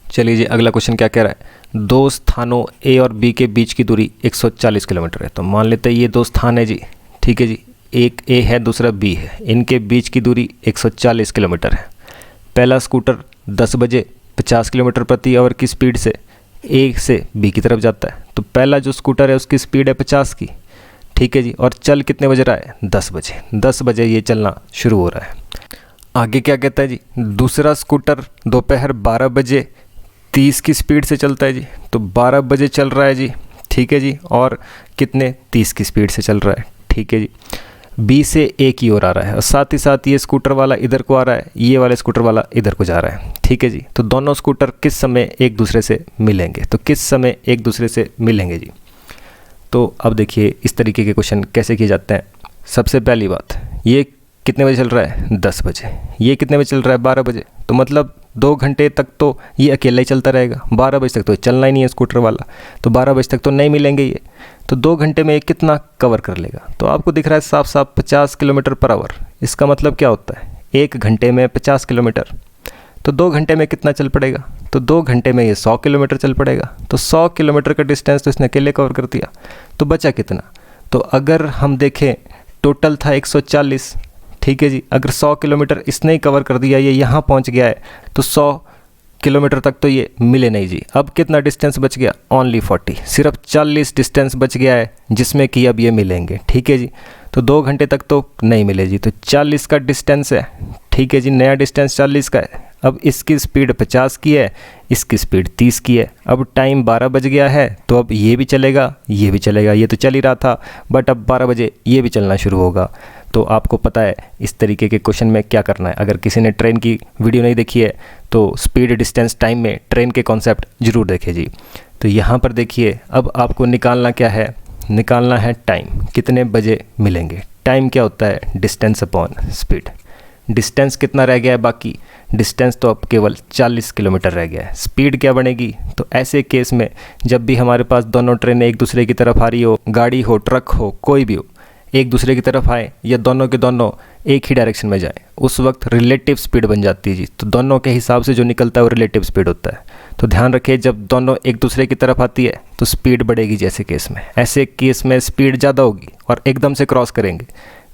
चलिए जी अगला क्वेश्चन क्या कह रहा है, दो स्थानों ए और बी के बीच की दूरी 140 किलोमीटर है। तो मान लेते हैं ये दो स्थान है जी, ठीक है जी, एक ए है दूसरा बी है, इनके बीच की दूरी 140 किलोमीटर है। पहला स्कूटर 10 बजे 50 किलोमीटर प्रति आवर की स्पीड से ए से बी की तरफ जाता है। तो पहला जो स्कूटर है उसकी स्पीड है 50 की, ठीक है जी, और चल कितने बजे रहा है 10 बजे, 10 बजे ये चलना शुरू हो रहा है। आगे क्या कहता है जी, दूसरा स्कूटर दोपहर 12 बजे 30 की स्पीड से चलता है जी, तो 12 बजे चल रहा है जी, ठीक है जी, और कितने 30 की स्पीड से चल रहा है, ठीक है जी। बी से ए की ओर आ रहा है और साथ ही साथ ये स्कूटर वाला इधर को आ रहा है, ये वाला स्कूटर वाला इधर को जा रहा है, ठीक है जी। तो दोनों स्कूटर किस समय एक दूसरे से मिलेंगे, तो किस समय एक दूसरे से मिलेंगे जी। तो अब देखिए इस तरीके के क्वेश्चन कैसे किए जाते हैं। सबसे पहली बात, ये कितने बजे चल रहा है 10 बजे, ये कितने बजे चल रहा है 12 बजे, तो मतलब 2 घंटे तक तो ये अकेला ही चलता रहेगा, 12 बजे तक तो चलना ही नहीं है स्कूटर वाला, तो 12 बजे तक तो नहीं मिलेंगे ये, तो 2 घंटे में ये कितना कवर कर लेगा। तो आपको दिख रहा है साफ साफ 50 किलोमीटर पर आवर, इसका मतलब क्या होता है 1 घंटे में 50 किलोमीटर, तो 2 घंटे में कितना चल पड़ेगा, तो 2 घंटे में ये 100 किलोमीटर चल पड़ेगा। तो 100 किलोमीटर का डिस्टेंस तो इसने अकेले कवर कर दिया, तो बचा कितना, तो अगर हम देखें टोटल था 140, ठीक है जी, अगर 100 किलोमीटर इसने ही कवर कर दिया, ये यहाँ पहुँच गया है, तो 100 किलोमीटर तक तो ये मिले नहीं जी। अब कितना डिस्टेंस बच गया, ओनली 40, सिर्फ 40 डिस्टेंस बच गया है जिसमें कि अब ये मिलेंगे, ठीक है जी। तो 2 घंटे तक तो नहीं मिले जी, तो 40 का डिस्टेंस है, ठीक है जी, नया डिस्टेंस 40 का है। अब इसकी स्पीड 50 की है, इसकी स्पीड 30 की है। अब टाइम 12 बज गया है, तो अब ये भी चलेगा, ये भी चलेगा, ये तो चल ही रहा था, बट अब 12 बजे ये भी चलना शुरू होगा। तो आपको पता है इस तरीके के क्वेश्चन में क्या करना है। अगर किसी ने ट्रेन की वीडियो नहीं देखी है तो स्पीड डिस्टेंस टाइम में ट्रेन के कॉन्सेप्ट ज़रूर देखें जी। तो यहाँ पर देखिए अब आपको निकालना क्या है, निकालना है टाइम, कितने बजे मिलेंगे। टाइम क्या होता है, डिस्टेंस अपॉन स्पीड। डिस्टेंस कितना रह गया है बाकी, डिस्टेंस तो अब केवल 40 किलोमीटर रह गया है। स्पीड क्या बनेगी, तो ऐसे केस में जब भी हमारे पास दोनों ट्रेनें एक दूसरे की तरफ आ रही हो, गाड़ी हो, ट्रक हो, कोई भी हो, एक दूसरे की तरफ आए या दोनों के दोनों एक ही डायरेक्शन में जाएं, उस वक्त रिलेटिव स्पीड बन जाती है जी। तो दोनों के हिसाब से जो निकलता है वो रिलेटिव स्पीड होता है। तो ध्यान रखिए जब दोनों एक दूसरे की तरफ आती है तो स्पीड बढ़ेगी जैसे केस में, ऐसे केस में स्पीड ज़्यादा होगी और एकदम से क्रॉस करेंगे।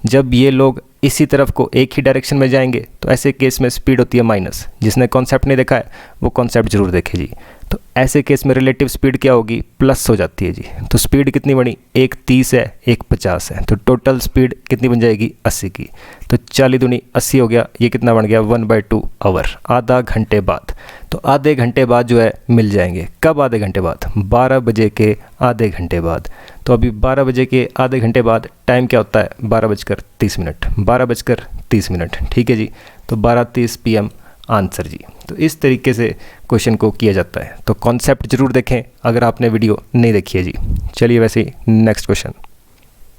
जब ये लोग इसी तरफ को एक ही डायरेक्शन में जाएंगे तो ऐसे केस में स्पीड होती है माइनस। जिसने कॉन्सेप्ट नहीं देखा है वो कॉन्सेप्ट जरूर देखे जी। तो ऐसे केस में रिलेटिव स्पीड क्या होगी, प्लस हो जाती है जी। तो स्पीड कितनी बनी, एक 30 है, एक 50 है, तो टोटल स्पीड कितनी बन जाएगी 80 की। तो 40 दूनी 80 हो गया, ये कितना बन गया 1/2 आवर, आधा घंटे बाद। तो आधे घंटे बाद जो है मिल जाएंगे। कब आधे घंटे बाद, 12 बजे के आधे घंटे बाद। तो अभी 12 बजे के आधे घंटे बाद टाइम क्या होता है 12:30, 12:30, ठीक है जी। तो 12:30 PM आंसर जी। तो इस तरीके से क्वेश्चन को किया जाता है। तो कॉन्सेप्ट जरूर देखें अगर आपने वीडियो नहीं देखी है जी। चलिए वैसे ही नेक्स्ट क्वेश्चन।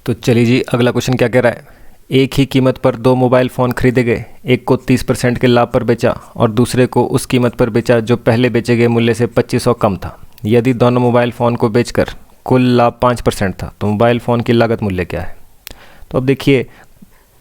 तो चलिए जी अगला क्वेश्चन क्या कह रहा है, एक ही कीमत पर 2 मोबाइल फ़ोन खरीदे गए, एक को 30% के लाभ पर बेचा और दूसरे को उस कीमत पर बेचा जो पहले बेचे गए मूल्य से 2500 कम था। यदि दोनों मोबाइल फ़ोन को बेचकर कुल लाभ 5% था तो मोबाइल फ़ोन की लागत मूल्य क्या है। तो अब देखिए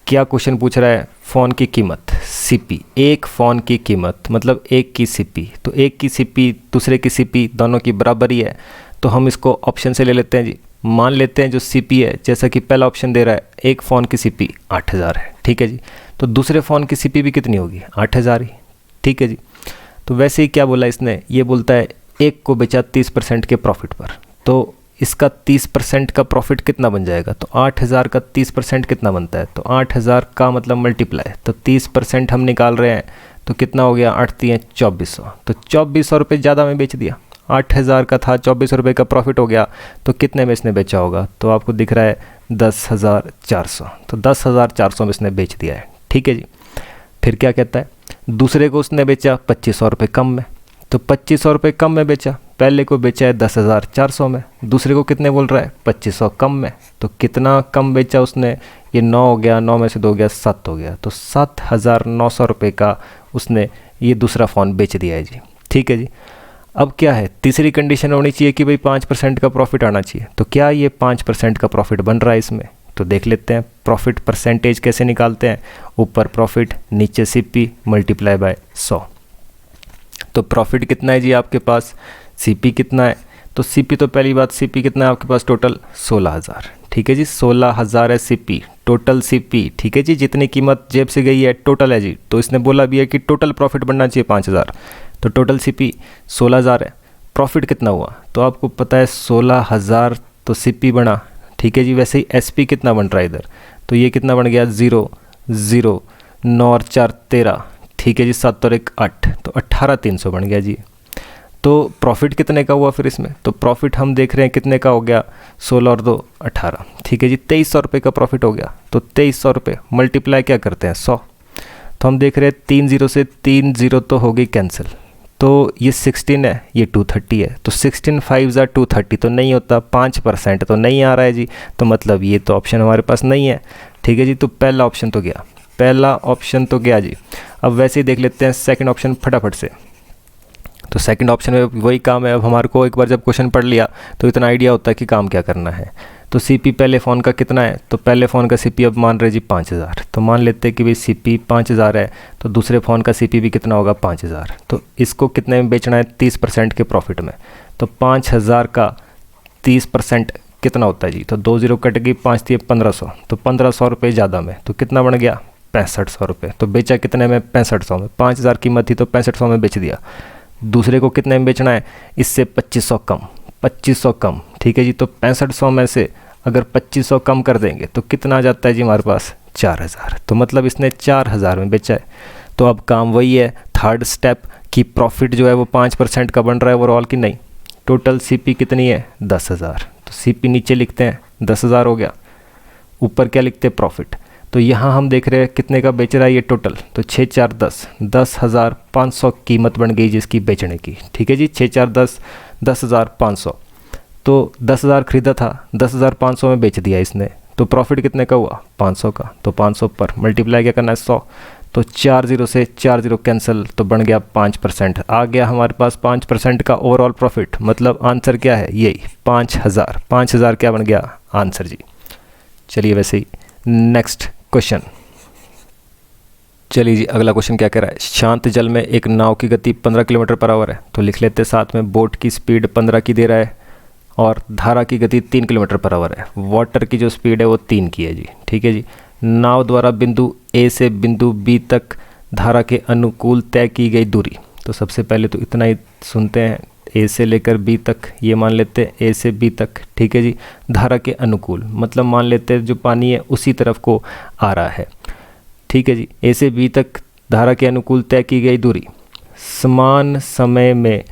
क्या क्वेश्चन पूछ रहा है, फ़ोन की कीमत सीपी, एक फ़ोन की कीमत मतलब एक की सीपी। तो एक की सीपी दूसरे की सीपी दोनों की बराबर ही है, तो हम इसको ऑप्शन से ले लेते हैं जी। मान लेते हैं जो सीपी है, जैसा कि पहला ऑप्शन दे रहा है, एक फ़ोन की सीपी 8000 है, ठीक है जी। तो दूसरे फ़ोन की सीपी भी कितनी होगी 8000 ही, ठीक है जी। तो वैसे ही क्या बोला इसने, ये बोलता है एक को बेचा 30% के प्रॉफिट पर, तो इसका 30% का प्रॉफिट कितना बन जाएगा। तो 8000 का 30% कितना बनता है, तो 8000 का मतलब मल्टीप्लाई, तो 30% हम निकाल रहे हैं तो कितना हो गया 8 × 2400। तो 2400 रुपये ज़्यादा में बेच दिया, 8000 का था 2400 रुपये का प्रॉफिट हो गया, तो कितने में इसने बेचा होगा, तो आपको दिख रहा है 10,400। तो 10,400 में इसने बेच दिया है, ठीक है जी। फिर क्या कहता है, दूसरे को उसने बेचा 2500 रुपये कम में, तो 2500 रुपये कम में बेचा, पहले को बेचा है 10,400 में, दूसरे को कितने बोल रहा है 2500 कम में। तो कितना कम बेचा उसने, ये 9 हो गया, 9 में से 2 गया 7 हो गया, तो 7,900 रुपये का उसने ये दूसरा फ़ोन बेच दिया है जी। ठीक है जी। अब क्या है, तीसरी कंडीशन होनी चाहिए कि भाई 5% का प्रॉफिट आना चाहिए। तो क्या ये 5% का प्रॉफिट बन रहा है इसमें? तो देख लेते हैं प्रॉफिट परसेंटेज कैसे निकालते हैं। ऊपर प्रॉफिट, नीचे सीपी मल्टीप्लाई बाय 100। तो प्रॉफिट कितना है जी आपके पास, सीपी कितना है? तो सीपी तो पहली बात, सीपी कितना है आपके पास टोटल 16,000। ठीक है जी, 16,000 है सीपी, टोटल सीपी। ठीक है जी, जितनी कीमत जेब से गई है टोटल है जी। तो इसने बोला भी है कि टोटल प्रॉफिट बनना चाहिए 5,000, तो टोटल सीपी 16,000 है। प्रॉफिट कितना हुआ? तो आपको पता है 16,000 तो सीपी बना। ठीक है जी, वैसे ही एसपी कितना बन रहा है इधर, तो ये कितना बन गया 0 0 9 और 4 13। ठीक है जी, 7 और 1 8, तो 18,300 बन गया जी। तो प्रॉफिट कितने का हुआ फिर इसमें? तो प्रॉफिट हम देख रहे हैं कितने का हो गया, 16 और 2 18। ठीक है जी, 2300 रुपये का प्रॉफिट हो गया। तो 2300 रुपये मल्टीप्लाई क्या करते हैं 100। तो हम देख रहे हैं 3 0 से 3 0 तो हो गई कैंसिल। तो ये 16 है, ये 230 है, तो 16 5 230 तो नहीं होता, 5% तो नहीं आ रहा है जी। तो मतलब ये तो ऑप्शन हमारे पास नहीं है। ठीक है जी, तो पहला ऑप्शन तो गया, पहला ऑप्शन तो गया जी। अब वैसे ही देख लेते हैं सेकंड ऑप्शन फटाफट से। तो सेकंड ऑप्शन में वही काम है। अब हमारे को एक बार जब क्वेश्चन पढ़ लिया तो इतना आइडिया होता है कि काम क्या करना है। तो सीपी पहले फ़ोन का कितना है, तो पहले फ़ोन का सीपी अब मान रहे जी 5,000। तो मान लेते हैं कि भाई सीपी 5,000 है, तो दूसरे फ़ोन का सीपी भी कितना होगा 5,000। तो इसको कितने में बेचना है 30% के प्रॉफिट में। तो 5,000 का 30% कितना होता है जी, तो 2 0 कट गई, 5 थी 1500, तो 1500 रुपये ज़्यादा में, तो कितना बन गया 6500 रुपये। तो बेचा कितने में 6500 में, 5,000 कीमत थी तो 6500 में बेच दिया। दूसरे को कितने में बेचना है, इससे 2500 कम, 2500 कम। ठीक है जी, तो 6500 में से अगर 2500 कम कर देंगे तो कितना आ जाता है जी हमारे पास 4,000। तो मतलब इसने 4,000 में बेचा है। तो अब काम वही है, थर्ड स्टेप, कि प्रॉफिट जो है वो 5% का बन रहा है ओवरऑल की नहीं। टोटल सीपी कितनी है 10,000, तो सीपी नीचे लिखते हैं 10,000 हो गया, ऊपर क्या लिखते हैं प्रॉफिट। तो यहाँ हम देख रहे हैं कितने का बेच रहा है ये टोटल, तो 6 4 10, 10,500 कीमत बन गई जिसकी बेचने की। ठीक है जी, 6 4 10, 10,500। तो 10,000 खरीदा था, 10,500 में बेच दिया इसने। तो प्रॉफिट कितने का हुआ 500 का। तो 500 पर मल्टीप्लाई क्या करना है 100। तो 4 0 से 4 0 कैंसिल, तो बन गया 5%। आ गया हमारे पास 5% का ओवरऑल प्रॉफिट। मतलब आंसर क्या है, यही 5,000। 5,000 क्या बन गया आंसर जी। चलिए वैसे ही नेक्स्ट क्वेश्चन। चलिए जी, अगला क्वेश्चन क्या कह रहा है। शांत जल में एक नाव की गति 15 किलोमीटर पर आवर है। तो लिख लेते साथ में, बोट की स्पीड 15 की दे रहा है और धारा की गति 3 किलोमीटर पर आवर है। वाटर की जो स्पीड है वो 3 की है जी। ठीक है जी। नाव द्वारा बिंदु ए से बिंदु बी तक धारा के अनुकूल तय की गई दूरी। तो सबसे पहले तो इतना ही सुनते हैं, ए से लेकर बी तक, ये मान लेते हैं ए से बी तक। ठीक है जी। धारा के अनुकूल मतलब मान लेते हैं जो पानी है उसी तरफ को आ रहा है। ठीक है जी। ए से बी तक धारा के अनुकूल तय की गई दूरी समान समय में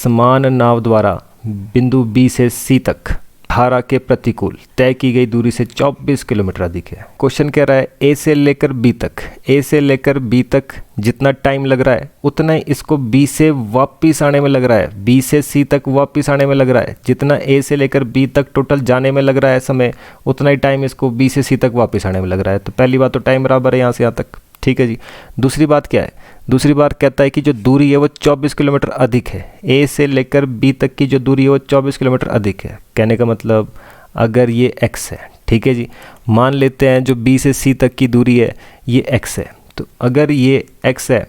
समान नाव द्वारा बिंदु बी से सी तक धारा के प्रतिकूल तय की गई दूरी से 24 किलोमीटर अधिक है। क्वेश्चन कह रहा है ए से लेकर बी तक, ए से लेकर बी तक जितना टाइम लग रहा है उतना ही इसको बी से वापस आने में लग रहा है, बी से सी तक वापस आने में लग रहा है। जितना ए से लेकर बी तक टोटल जाने में लग रहा है समय, उतना ही टाइम इसको बी से सी तक वापस आने में लग रहा है। तो पहली बात तो टाइम बराबर है यहाँ से यहाँ तक। ठीक है जी। दूसरी बात क्या है, दूसरी बात कहता है कि जो दूरी है वो 24 किलोमीटर अधिक है। ए से लेकर बी तक की जो दूरी है वो 24 किलोमीटर अधिक है। कहने का मतलब अगर ये x है, ठीक है जी, मान लेते हैं जो बी से सी तक की दूरी है ये x है। तो अगर ये x है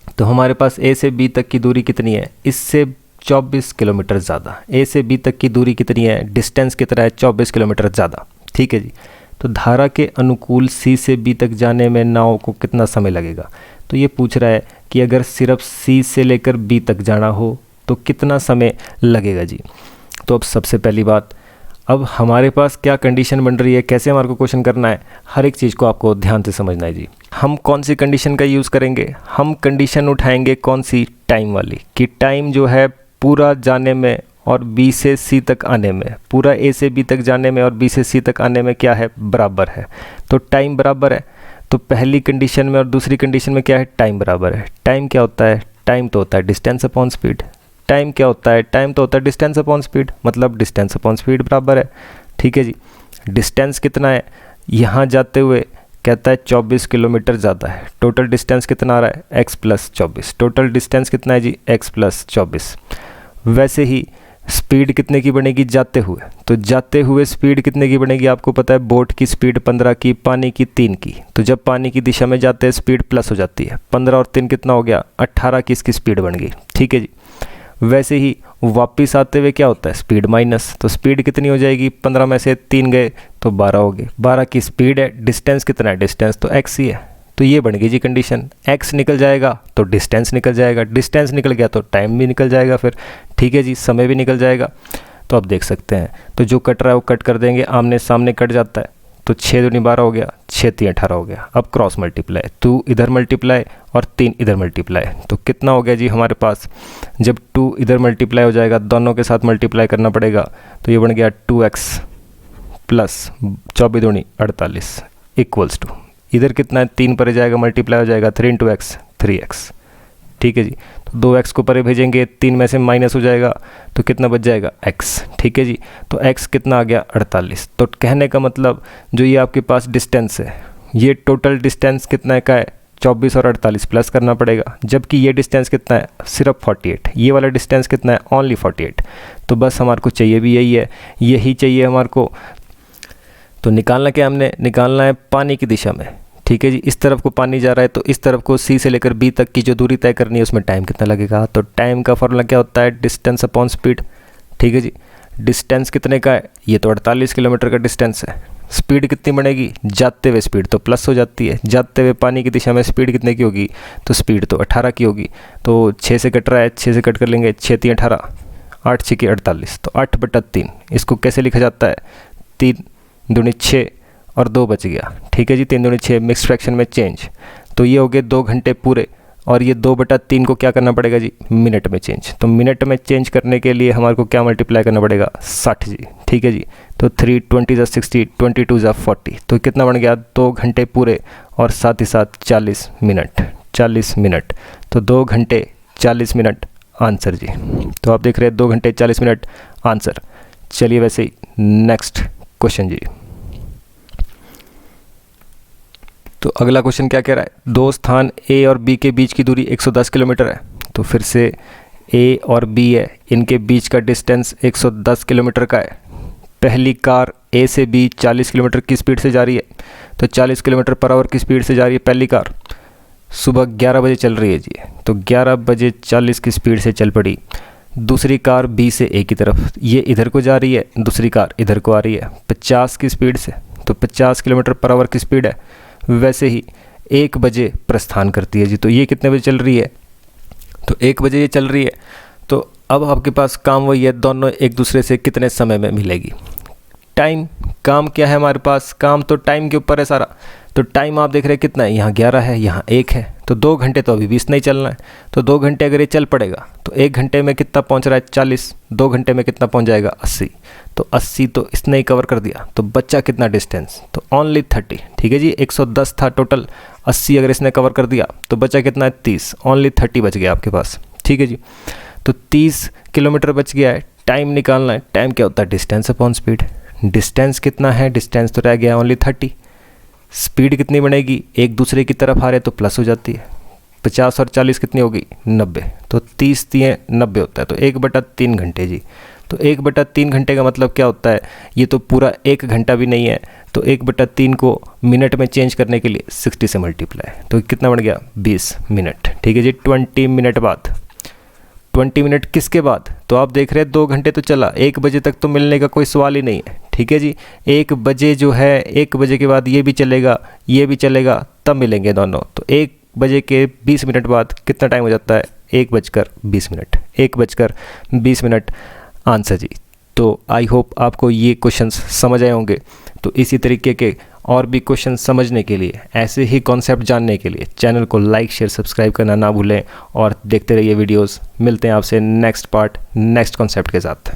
तो हमारे पास ए से बी तक की दूरी कितनी है, इससे 24 किलोमीटर ज़्यादा। ए से बी तक की दूरी कितनी है, डिस्टेंस कितना है 24 किलोमीटर ज़्यादा। ठीक है जी। तो धारा के अनुकूल सी से बी तक जाने में नाव को कितना समय लगेगा। तो ये पूछ रहा है कि अगर सिर्फ सी से लेकर बी तक जाना हो तो कितना समय लगेगा जी। तो अब सबसे पहली बात, अब हमारे पास क्या कंडीशन बन रही है, कैसे हमारे को क्वेश्चन करना है, हर एक चीज़ को आपको ध्यान से समझना है जी। हम कौन सी कंडीशन का यूज़ करेंगे, हम कंडीशन उठाएंगे कौन सी, टाइम वाली, कि टाइम जो है पूरा जाने में और बी से सी तक आने में, पूरा ए से बी तक जाने में और बी से सी तक आने में क्या है, बराबर है। तो टाइम बराबर है। तो पहली कंडीशन में और दूसरी कंडीशन में क्या है, टाइम बराबर है। टाइम क्या होता है, टाइम तो होता है डिस्टेंस अपॉन स्पीड। टाइम क्या होता है? टाइम तो होता है डिस्टेंस अपॉन स्पीड, मतलब डिस्टेंस अपॉन स्पीड बराबर है। ठीक है जी, डिस्टेंस कितना है? यहाँ जाते हुए कहता है 24 किलोमीटर ज़्यादा है। टोटल डिस्टेंस कितना आ रहा है? x plus 24। टोटल डिस्टेंस कितना है जी? x plus 24। वैसे ही स्पीड कितने की बनेगी जाते हुए? तो जाते हुए स्पीड कितने की बनेगी? आपको पता है बोट की स्पीड 15 की, पानी की 3 की। तो जब पानी की दिशा में जाते हैं स्पीड प्लस हो जाती है। 15 और 3 कितना हो गया? 18 की इसकी स्पीड बन गई। ठीक है जी, वैसे ही वापस आते हुए क्या होता है? Speed minus. तो स्पीड कितनी हो जाएगी? 15 में से 3 गए तो 12 हो गए। 12 की स्पीड है, डिस्टेंस कितना है? डिस्टेंस तो x ही है। तो ये बन गई जी कंडीशन। x निकल जाएगा तो डिस्टेंस निकल जाएगा, डिस्टेंस निकल गया तो टाइम भी निकल जाएगा फिर। ठीक है जी, समय भी निकल जाएगा। तो आप देख सकते हैं, तो जो कट रहा है वो कट कर देंगे, आमने सामने कट जाता है। तो 6 दूनी 12 हो गया, 6 3 18 हो गया। अब क्रॉस मल्टीप्लाई, 2 इधर मल्टीप्लाई और 3 इधर मल्टीप्लाई। तो कितना हो गया जी हमारे पास? जब 2 इधर मल्टीप्लाई हो जाएगा, दोनों के साथ मल्टीप्लाई करना पड़ेगा, तो ये बन गया 2x प्लस 24 दूनी 48 इक्वल्स टू, इधर कितना है? 3 परे जाएगा, मल्टीप्लाई हो जाएगा 3 × x 3x। ठीक है जी, तो 2x को परे भेजेंगे, 3 में से माइनस हो जाएगा तो कितना बच जाएगा? x। ठीक है जी, तो x कितना आ गया? 48। तो कहने का मतलब जो ये आपके पास डिस्टेंस है, ये टोटल डिस्टेंस कितना का है? 24 और 48 प्लस करना पड़ेगा। जबकि ये डिस्टेंस कितना है? सिर्फ 48। ये वाला डिस्टेंस कितना है? ओनली 48। तो बस हमारे को चाहिए भी यही है, यही चाहिए हमारे को। तो निकालना क्या हमने? निकालना है पानी की दिशा में। ठीक है जी, इस तरफ को पानी जा रहा है तो इस तरफ को C से लेकर B तक की जो दूरी तय करनी है उसमें टाइम कितना लगेगा? तो टाइम का फॉर्मूला क्या होता है? Distance upon speed. ठीक है जी, डिस्टेंस कितने का है? ये तो 48 किलोमीटर का डिस्टेंस है। स्पीड कितनी बनेगी? जाते हुए स्पीड तो प्लस हो जाती है। जाते हुए पानी की दिशा में स्पीड कितने की होगी? तो स्पीड तो 18 की होगी। तो 6 से कट रहा है, 6 से कट कर लेंगे, 6 3 18, 8 6 की 48। तो 8/3 इसको कैसे लिखा जाता है? 3 दूनी 6 और 2 बच गया। ठीक है जी, 3 दूनी 6, मिक्स फ्रैक्शन में चेंज। तो ये हो गए 2 घंटे पूरे, और ये 2/3 को क्या करना पड़ेगा जी? मिनट में चेंज। तो मिनट में चेंज करने के लिए हमारे को क्या मल्टीप्लाई करना पड़ेगा? 60 जी। ठीक है जी, तो 3 20 × 60, 22 × 40। तो कितना बन गया? 2 घंटे पूरे और साथ ही साथ 40 मिनट। 40 मिनट, तो 2 घंटे 40 मिनट आंसर जी। तो आप देख रहे हैं 2 घंटे 40 मिनट आंसर। चलिए वैसे ही नेक्स्ट क्वेश्चन जी। तो अगला क्वेश्चन क्या कह रहा है? दो स्थान A और B के बीच की दूरी 110 किलोमीटर है। तो फिर से A और B है, इनके बीच का डिस्टेंस 110 किलोमीटर का है। पहली कार A से B 40 किलोमीटर की स्पीड से जा रही है। तो 40 किलोमीटर पर आवर की स्पीड से जा रही है पहली कार। सुबह 11 बजे चल रही है जी। तो 11 बजे 40 की स्पीड से चल पड़ी। दूसरी कार B से A की तरफ, ये इधर को जा रही है, दूसरी कार इधर को आ रही है 50 की स्पीड से। तो 50 किलोमीटर पर आवर की स्पीड है। वैसे ही 1 बजे प्रस्थान करती है जी। तो ये कितने बजे चल रही है? तो 1 बजे ये चल रही है। तो अब आपके पास काम वही है, दोनों एक दूसरे से कितने समय में मिलेगी? टाइम। काम क्या है हमारे पास? काम तो टाइम के ऊपर है सारा। तो टाइम आप देख रहे हैं कितना है? यहाँ 11 है, यहाँ 1 है। तो 2 घंटे तो अभी 20 नहीं चलना है। तो 2 घंटे अगर ये चल पड़ेगा तो 1 घंटे में कितना पहुँच रहा है? 40। 2 घंटे में कितना पहुँच जाएगा? 80। तो 80 तो इसने ही कवर कर दिया। तो बच्चा कितना डिस्टेंस? तो ओनली 30। ठीक है जी, 110 था टोटल, 80 अगर इसने कवर कर दिया तो बचा कितना है? 30। ओनली 30 बच गया आपके पास। ठीक है जी, तो 30 किलोमीटर बच गया है। टाइम निकालना है। टाइम क्या होता है? Distance upon speed. डिस्टेंस कितना है? डिस्टेंस तो रह गया ओनली 30। स्पीड कितनी बनेगी? एक दूसरे की तरफ आ रहे तो प्लस हो जाती है। 50 और 40 कितनी होगी? 90। तो 30 3 90 होता है। तो 1/3 घंटे जी। तो 1/3 घंटे का मतलब क्या होता है? ये तो पूरा 1 घंटा भी नहीं है। तो 1/3 को मिनट में चेंज करने के लिए 60 से मल्टीप्लाई। तो कितना बन गया? 20 मिनट। ठीक है जी, 20 मिनट बाद। 20 मिनट किसके बाद? तो आप देख रहे हैं 2 घंटे तो चला, 1 बजे तक तो मिलने का कोई सवाल ही नहीं है। ठीक है जी, 1 बजे जो है, 1 बजे के बाद ये भी चलेगा, ये भी चलेगा, तब मिलेंगे दोनों। तो 1 बजे के 20 मिनट बाद कितना टाइम हो जाता है? 1:20 मिनट। 1:20 मिनट आंसर जी। तो आई होप आपको ये क्वेश्चंस समझ आए होंगे। तो इसी तरीके के और भी क्वेश्चन समझने के लिए, ऐसे ही कॉन्सेप्ट जानने के लिए चैनल को लाइक शेयर सब्सक्राइब करना ना भूलें और देखते रहिए वीडियोस। मिलते हैं आपसे नेक्स्ट पार्ट नेक्स्ट कॉन्सेप्ट के साथ।